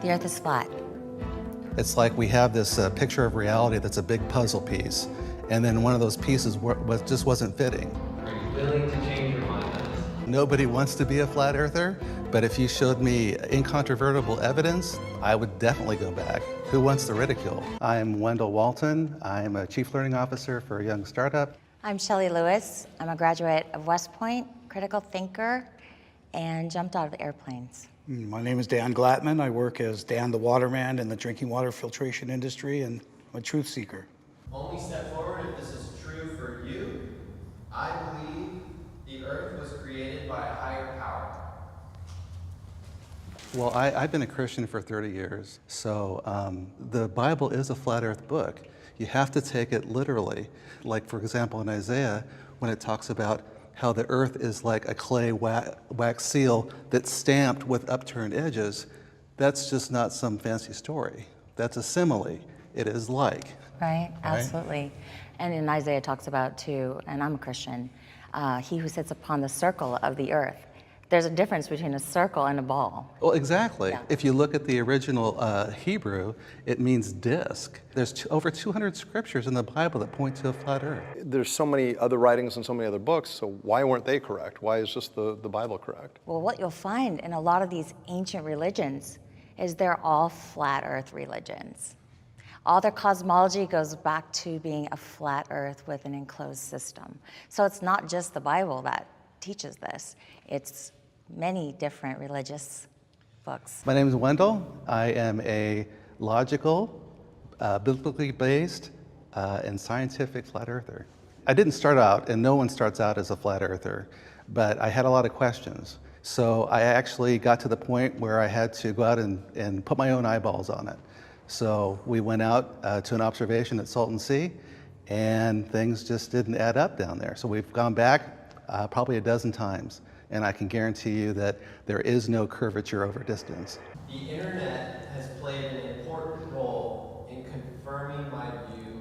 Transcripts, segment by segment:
The Earth is flat. It's like we have this picture of reality that's a big puzzle piece, and then one of those pieces just wasn't fitting. Are you willing to change your mind on this? Nobody wants to be a flat earther, but if you showed me incontrovertible evidence, I would definitely go back. Who wants the ridicule? I'm Wendell Walton. I'm a Chief Learning Officer for a young startup. I'm Shelley Lewis. I'm a graduate of West Point, critical thinker, and jumped out of airplanes. My name is Dan Glattman. I work as Dan the Waterman in the drinking water filtration industry, and I'm a truth seeker. Only step forward if this is true for you. I believe the earth was created by a higher power. Well, I've been a Christian for 30 years, so the Bible is a flat earth book. You have to take it literally. Like, for example, in Isaiah, when it talks about how the earth is like a clay wax seal that's stamped with upturned edges, that's just not some fancy story. That's a simile. It is like. Right, absolutely. And in Isaiah it talks about too, and I'm a Christian, he who sits upon the circle of the earth. There's a difference between a circle and a ball. Well, exactly. Yeah. If you look at the original Hebrew, it means disc. There's over 200 scriptures in the Bible that point to a flat earth. There's so many other writings and so many other books, so why weren't they correct? Why is just the Bible correct? Well, what you'll find in a lot of these ancient religions is they're all flat earth religions. All their cosmology goes back to being a flat earth with an enclosed system. So it's not just the Bible that teaches this. It's many different religious books. My name is Wendell. I am a logical, biblically based, and scientific flat earther. I didn't start out, and no one starts out as a flat earther, but I had a lot of questions. So I actually got to the point where I had to go out and put my own eyeballs on it. So we went out to an observation at Salton Sea, and things just didn't add up down there. So we've gone back probably a dozen times, and I can guarantee you that there is no curvature over distance. The internet has played an important role in confirming my view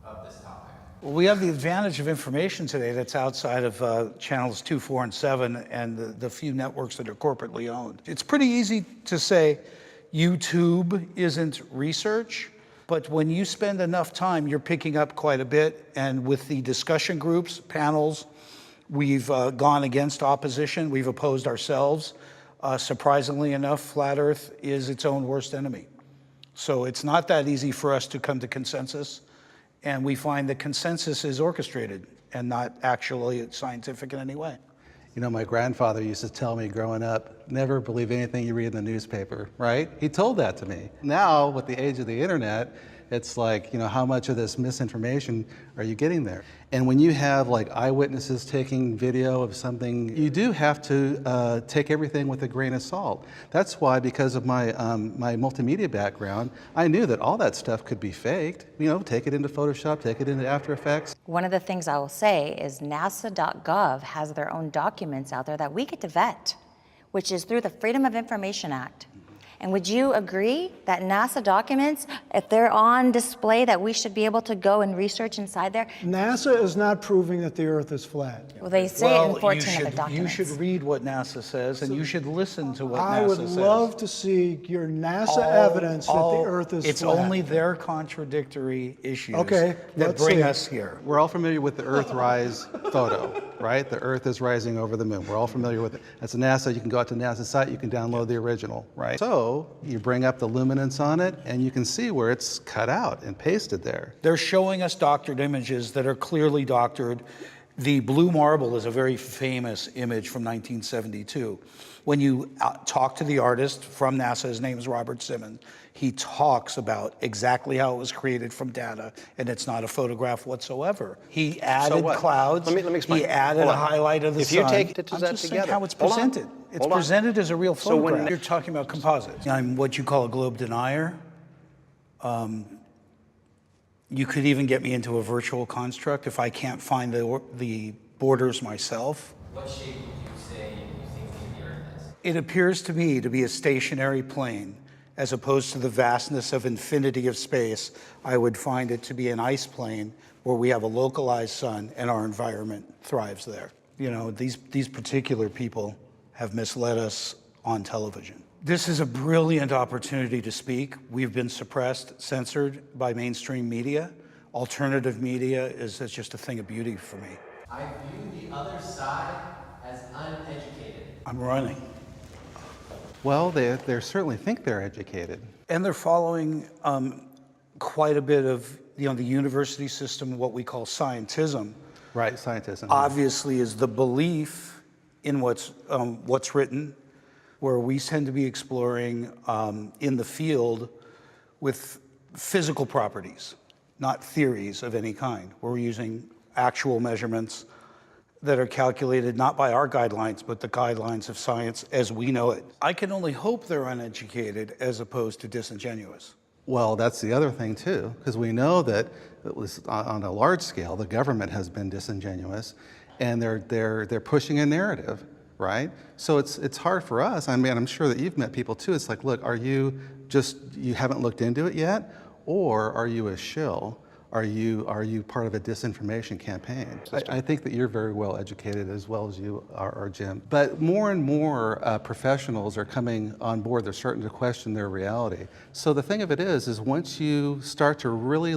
of this topic. Well, we have the advantage of information today that's outside of channels 2, 4, and 7, and the few networks that are corporately owned. It's pretty easy to say YouTube isn't research, but when you spend enough time, you're picking up quite a bit, and with the discussion groups, panels, we've gone against opposition. We've opposed ourselves. Surprisingly enough, flat Earth is its own worst enemy. So it's not that easy for us to come to consensus. And we find that consensus is orchestrated and not actually scientific in any way. You know, my grandfather used to tell me growing up, never believe anything you read in the newspaper, right? He told that to me. Now, with the age of the internet, it's like, you know, how much of this misinformation are you getting there? And when you have like eyewitnesses taking video of something, you do have to take everything with a grain of salt. That's why, because of my multimedia background, I knew that all that stuff could be faked. You know, take it into Photoshop, take it into After Effects. One of the things I will say is NASA.gov has their own documents out there that we get to vet, which is through the Freedom of Information Act. And would you agree that NASA documents, if they're on display, that we should be able to go and research inside there? NASA is not proving that the Earth is flat. Well, they say it in 14 of the documents. You should read what NASA says, and you should listen to what I NASA would says. love to see your NASA evidence that the Earth is it's flat. only their contradictory issues Okay, that let's bring see. us here. We're all familiar with the Earthrise photo, right? The Earth is rising over the moon. We're all familiar with it. That's a NASA. You can go out to NASA's site, you can download the original, right? So you bring up the luminance on it, and you can see where it's cut out and pasted there. They're showing us doctored images that are clearly doctored. The blue marble is a very famous image from 1972. When you talk to the artist from NASA, his name is Robert Simmons, he talks about exactly how it was created from data, and it's not a photograph whatsoever. He added clouds. Let me explain. He added a highlight of the sun. If you take that I'm just saying together, how it's hold on. presented. It's Hold on. presented as a real So when photograph. You're talking about composites. I'm what you call a globe denier. You could even get me into a virtual construct if I can't find the borders myself. What shape would you say you think the earth is? It appears to me to be a stationary plane, as opposed to the vastness of infinity of space. I would find it to be an ice plane where we have a localized sun and our environment thrives there. You know, these particular people have misled us on television. This is a brilliant opportunity to speak. We've been suppressed, censored by mainstream media. Alternative media is just a thing of beauty for me. I view the other side as uneducated. I'm running. Well, they certainly think they're educated. And they're following quite a bit of the university system, what we call scientism. Right, scientism. Obviously is the belief in what's written, where we tend to be exploring in the field with physical properties, not theories of any kind. We're using actual measurements that are calculated not by our guidelines, but the guidelines of science as we know it. I can only hope they're uneducated as opposed to disingenuous. Well, that's the other thing too, because we know that it was on a large scale, the government has been disingenuous, and they're pushing a narrative, right? So it's hard for us. I mean, I'm sure that you've met people too. It's like, look, are you haven't looked into it yet, or are you a shill? Are you part of a disinformation campaign? I think that you're very well educated as well as you are, Jim. But more and more professionals are coming on board. They're starting to question their reality. So the thing of it is once you start to really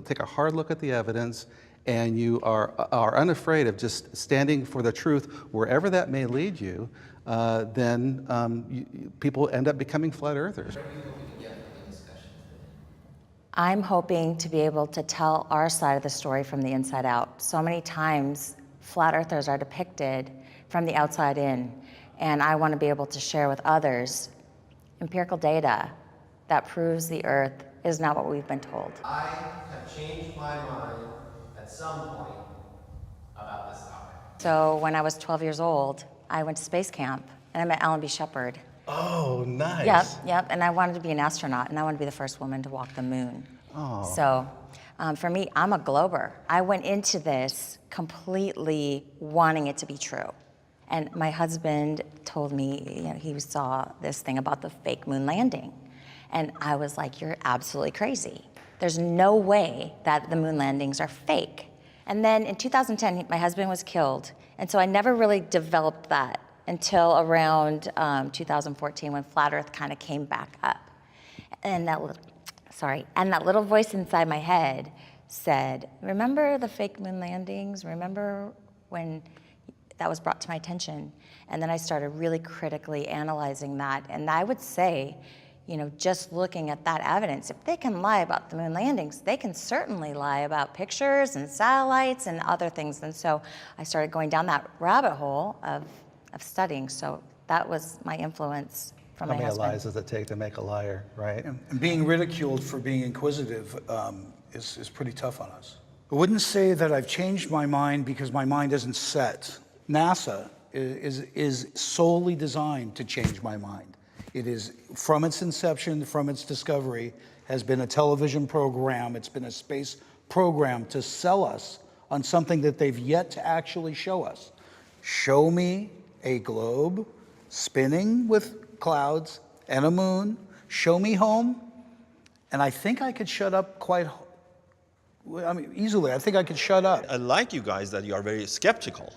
take a hard look at the evidence, and you are unafraid of just standing for the truth wherever that may lead you, then people end up becoming flat earthers. I'm hoping to be able to tell our side of the story from the inside out. So many times, flat earthers are depicted from the outside in, and I want to be able to share with others empirical data that proves the earth is not what we've been told. I have changed my mind at some point about this topic. So when I was 12 years old, I went to space camp, and I met Alan B. Shepard. Oh, nice. Yep, and I wanted to be an astronaut, and I wanted to be the first woman to walk the moon. Oh. So for me, I'm a glober. I went into this completely wanting it to be true. And my husband told me, he saw this thing about the fake moon landing. And I was like, you're absolutely crazy. There's no way that the moon landings are fake. And then in 2010, my husband was killed. And so I never really developed that until around 2014 when Flat Earth kind of came back up. And that little voice inside my head said, remember the fake moon landings? Remember when that was brought to my attention? And then I started really critically analyzing that. And I would say, just looking at that evidence, if they can lie about the moon landings, they can certainly lie about pictures and satellites and other things. And so I started going down that rabbit hole of studying. So that was my influence from my husband. How many lies does it take to make a liar, right? And being ridiculed for being inquisitive is pretty tough on us. I wouldn't say that I've changed my mind because my mind isn't set. NASA is solely designed to change my mind. It is, from its inception, from its discovery, has been a television program, it's been a space program to sell us on something that they've yet to actually show us. Show me a globe spinning with clouds and a moon, show me home, and I think I could shut up easily. I think I could shut up. I like you guys that you are very skeptical,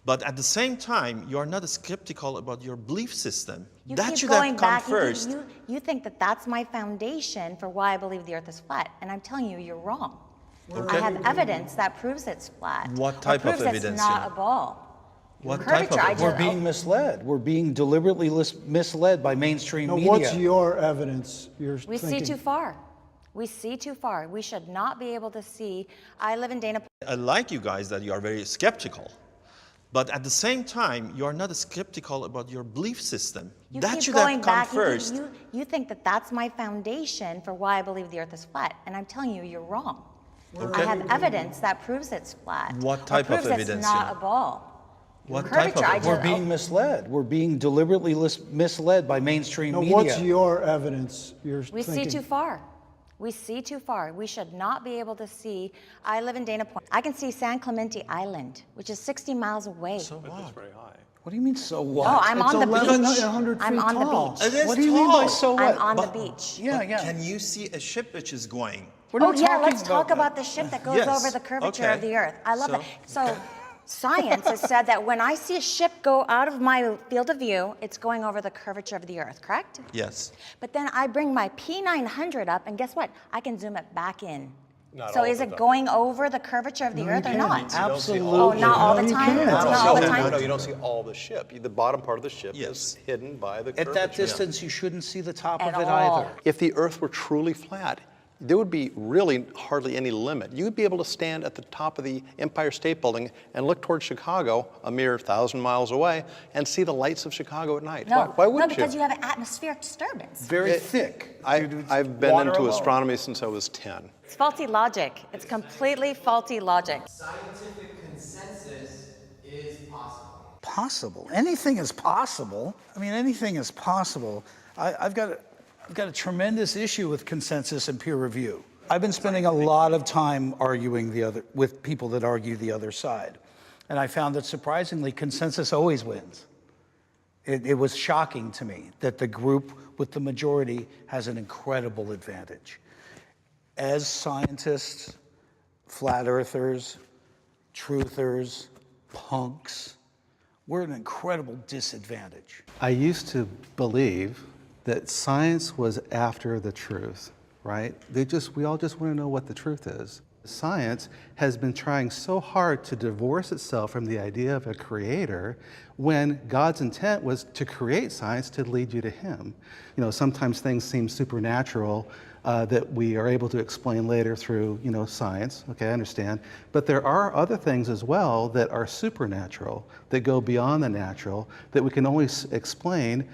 but at the same time, you are not skeptical about your belief system. That should have come first. You think that that's my foundation for why I believe the earth is flat, and I'm telling you, you're wrong. Okay. I have evidence that proves it's flat. What type of proves evidence? It's not a ball. What type of Curvature, We're being misled. We're being deliberately misled by mainstream Now, media. what's your evidence you're We thinking? see too far. We see too far. We should not be able to see. I live in Dana. I like you guys that you are very skeptical, but at the same time, you are not skeptical about your belief system. You That keep should going have come back. first. You think that that's my foundation for why I believe the earth is flat, and I'm telling you, you're wrong. Okay. I have evidence that proves it's flat. What or type of proves evidence, it's not yeah? a ball. What type of Curvature, We're being misled. We're being deliberately misled by mainstream Now, media. what's your evidence you're We thinking? see too far. We see too far. We should not be able to see. I live in Dana Point. I can see San Clemente Island, which is 60 miles away. So what? What do you mean, so what? No, I'm It's on the 1,100 beach. I'm feet on tall. the beach. It is What do you mean by tall. so what? I'm on the But- beach. Yeah, yeah. Can you see a ship which is going? We're Oh not yeah, talking let's talk that. about the ship that goes Yes, over the curvature okay. of the earth. I love So- that. Science has said that when I see a ship go out of my field of view, it's going over the curvature of the Earth, correct? Yes. But then I bring my P900 up, and guess what? I can zoom it back in. Not So all is the it time. going over the curvature of the No, Earth you or can't. not? Absolutely. Oh, not all the No, you time? can't. Not all the No, time? you don't see all the ship. The bottom part of the ship Yes. is hidden by the At that curvature. distance, you shouldn't see the top At of it all. either. If the Earth were truly flat, there would be really hardly any limit. You'd be able to stand at the top of the Empire State Building and look towards Chicago, a mere 1,000 miles away, and see the lights of Chicago at night. No, Why wouldn't no, because you have an atmospheric disturbance. Very thick. I've been Water into alone. astronomy since I was 10. It's faulty logic. It's completely faulty logic. Scientific consensus is possible. Possible. Anything is possible. I mean, anything is possible. I've got a tremendous issue with consensus and peer review. I've been spending a lot of time arguing with people that argue the other side. And I found that surprisingly, consensus always wins. It was shocking to me that the group with the majority has an incredible advantage. As scientists, flat earthers, truthers, punks, we're at an incredible disadvantage. I used to believe that science was after the truth, right? We all just want to know what the truth is. Science has been trying so hard to divorce itself from the idea of a creator when God's intent was to create science to lead you to Him. You know, sometimes things seem supernatural that we are able to explain later through, science. Okay, I understand. But there are other things as well that are supernatural, that go beyond the natural, that we can only explain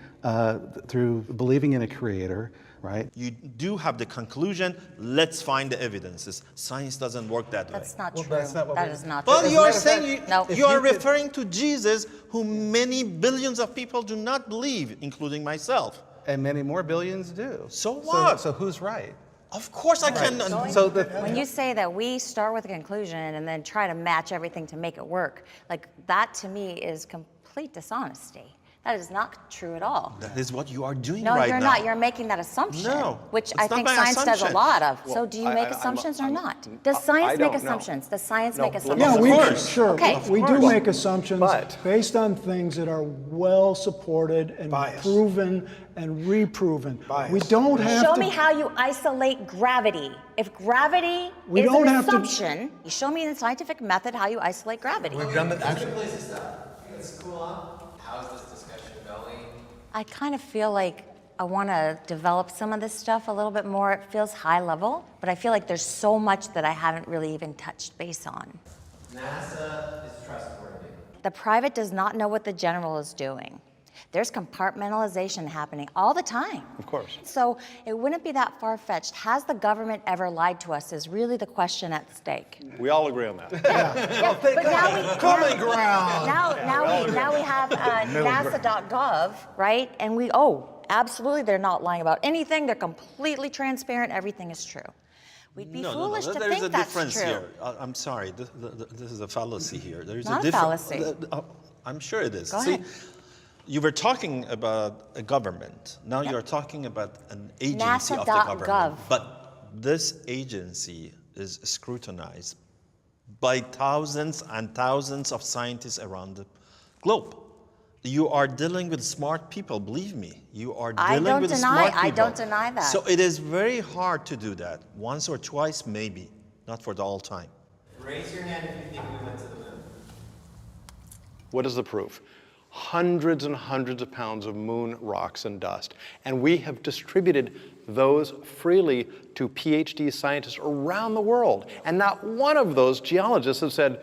through believing in a creator, right? You do have the conclusion, let's find the evidences. Science doesn't work that way. That's not true. that's not what That we- is not Well, true. you are matter of saying fact, No. you are referring to Jesus, whom many billions of people do not believe, including myself. And many more billions do. So what? So who's right? Of course I can. So When you say that we start with a conclusion and then try to match everything to make it work, like that to me is complete dishonesty. That is not true at all. That is what you are doing No, right you're now. not. You're making that assumption, No, which it's I not think my science does a assumption. lot of. Well, So do you make assumptions or not? Does I science don't make know. assumptions? Does science No, make let- assumptions? Yeah, we course. sure. Okay. We do course. make assumptions But- based on things that are well supported and Bias. proven and reproven. Bias. We don't have Show to. me how you isolate gravity. If gravity We is don't an have to- assumption, show me in the scientific method how you isolate gravity. Place to stop. Let's cool off. How's this discussion going? I kind of feel like I want to develop some of this stuff a little bit more. It feels high level, but I feel like there's so much that I haven't really even touched base on. NASA is trustworthy. The private does not know what the general is doing. There's compartmentalization happening all the time. Of course. So it wouldn't be that far-fetched. Has the government ever lied to us is really the question at stake. We all agree on that. Yeah, but now we, Common ground. now we have NASA.gov, right? And absolutely, they're not lying about anything. They're completely transparent. Everything is true. We'd be foolish to There is think a that's difference true. here. I'm sorry, this is a fallacy here. There is Not a difference. fallacy. I'm sure it is. Go See, ahead. you were talking about a government. Now you're talking about an agency of the NASA.gov. government. But this agency is scrutinized by thousands and thousands of scientists around the globe. You are dealing with smart people, believe me. You are I dealing don't with deny- smart people. I don't deny that. So it is very hard to do that. Once or twice, maybe. Not for the all time. Raise your hand if you think we went to the moon. What is the proof? Hundreds and hundreds of pounds of moon rocks and dust. And we have distributed those freely to PhD scientists around the world. And not one of those geologists have said,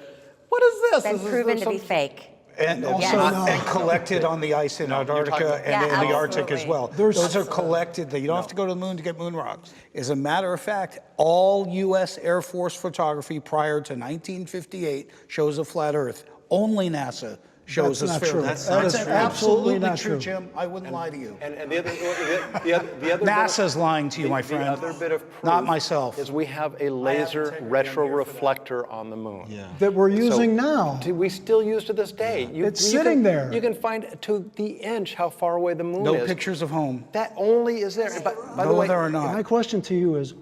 what is this? Been This is- proven to be some- fake. And also Yes. and collected on the ice in Antarctica talking- and Yeah, in the Arctic as absolutely. well. Those are collected. You don't have to go to the moon to get moon rocks. As a matter of fact, all U.S. Air Force photography prior to 1958 shows a flat Earth. Only NASA shows That's a not sphere. true. That's That is absolutely not true, true. Jim. I wouldn't lie to you. And the other bit of- NASA's lying to you, my friend. The other bit of proof Not myself. is we have a laser retroreflector on the moon. Yeah. That we're using So, now. We still use to this day. It's sitting there. You can find to the inch how far away the moon No is. pictures of home. That only is there. By the No, way, there are not. My question to you is,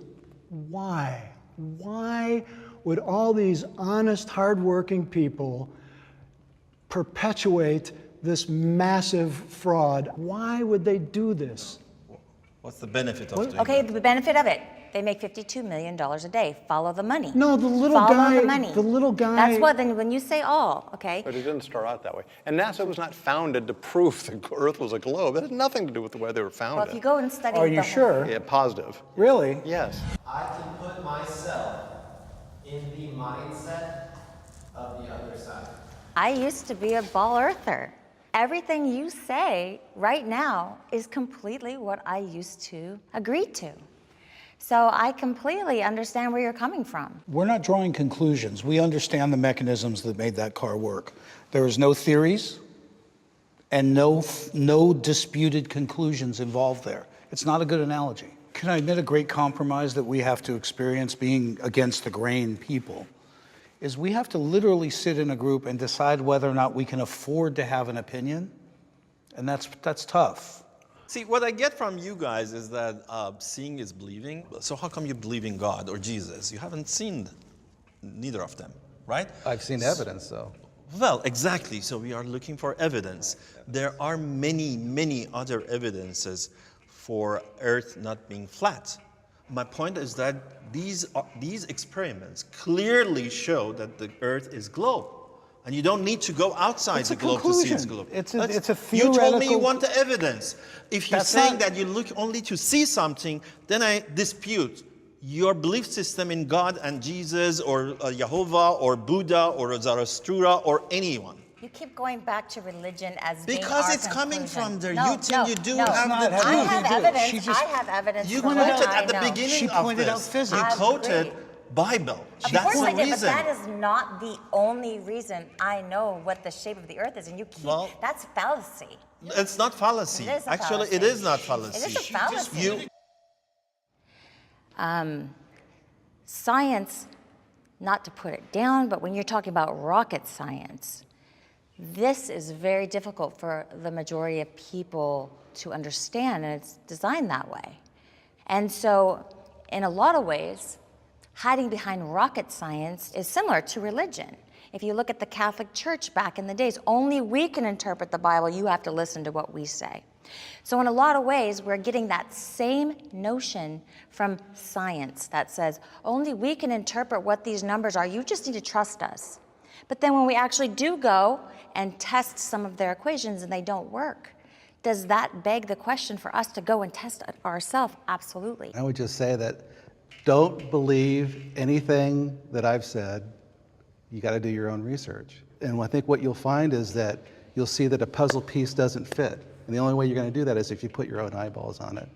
why? Why would all these honest, hardworking people perpetuate this massive fraud. Why would they do this? What's the benefit of doing Okay, that? the benefit of it. They make $52 million a day. Follow the money. No, the little Follow guy. the money. The little guy. That's what, then when you say all, okay? But it didn't start out that way. And NASA was not founded to prove the Earth was a globe. It had nothing to do with the way they were founded. Well, if you go and study Are the you whole- sure? Yeah, positive. Really? Yes. I can put myself in the mindset of the other side. I used to be a ball earther. Everything you say right now is completely what I used to agree to. So I completely understand where you're coming from. We're not drawing conclusions. We understand the mechanisms that made that car work. There is no theories and no disputed conclusions involved there. It's not a good analogy. Can I admit a great compromise that we have to experience being against the grain people is we have to literally sit in a group and decide whether or not we can afford to have an opinion, and that's tough. See, what I get from you guys is that seeing is believing. So how come you believe in God or Jesus? You haven't seen neither of them, right? I've seen evidence, though. Well, exactly. So we are looking for evidence. There are many, many other evidences for Earth not being flat. My point is that these experiments clearly show that the Earth is globe. And you don't need to go outside It's the a globe to see it's conclusion. globe. It's a You told me you theoretical- want the evidence. If you're That's saying not- that you look only to see something, then I dispute your belief system in God and Jesus or Jehovah or Buddha or Zarathustra or anyone. You keep going back to religion as being Because our it's coming conclusion. from there. No, You think no, you do no. have not the having I truth. have do. evidence. She just- I have evidence. You from quoted what I at the know. beginning She of pointed this. out physics. You I quoted agree. Bible. Of That's course the I did, reason. but that is not the only reason I know what the shape of the earth is, and you keep, Well- that's fallacy. It's not fallacy. It is a Actually, it fallacy. is not fallacy. It is a fallacy. You, Science, not to put it down, but when you're talking about rocket science, this is very difficult for the majority of people to understand, and it's designed that way. And so, in a lot of ways, hiding behind rocket science is similar to religion. If you look at the Catholic Church back in the days, only we can interpret the Bible, you have to listen to what we say. So in a lot of ways, we're getting that same notion from science that says, only we can interpret what these numbers are, you just need to trust us. But then when we actually do go and test some of their equations and they don't work, does that beg the question for us to go and test it ourselves? Absolutely. I would just say that don't believe anything that I've said. You got to do your own research. And I think what you'll find is that you'll see that a puzzle piece doesn't fit. And the only way you're going to do that is if you put your own eyeballs on it.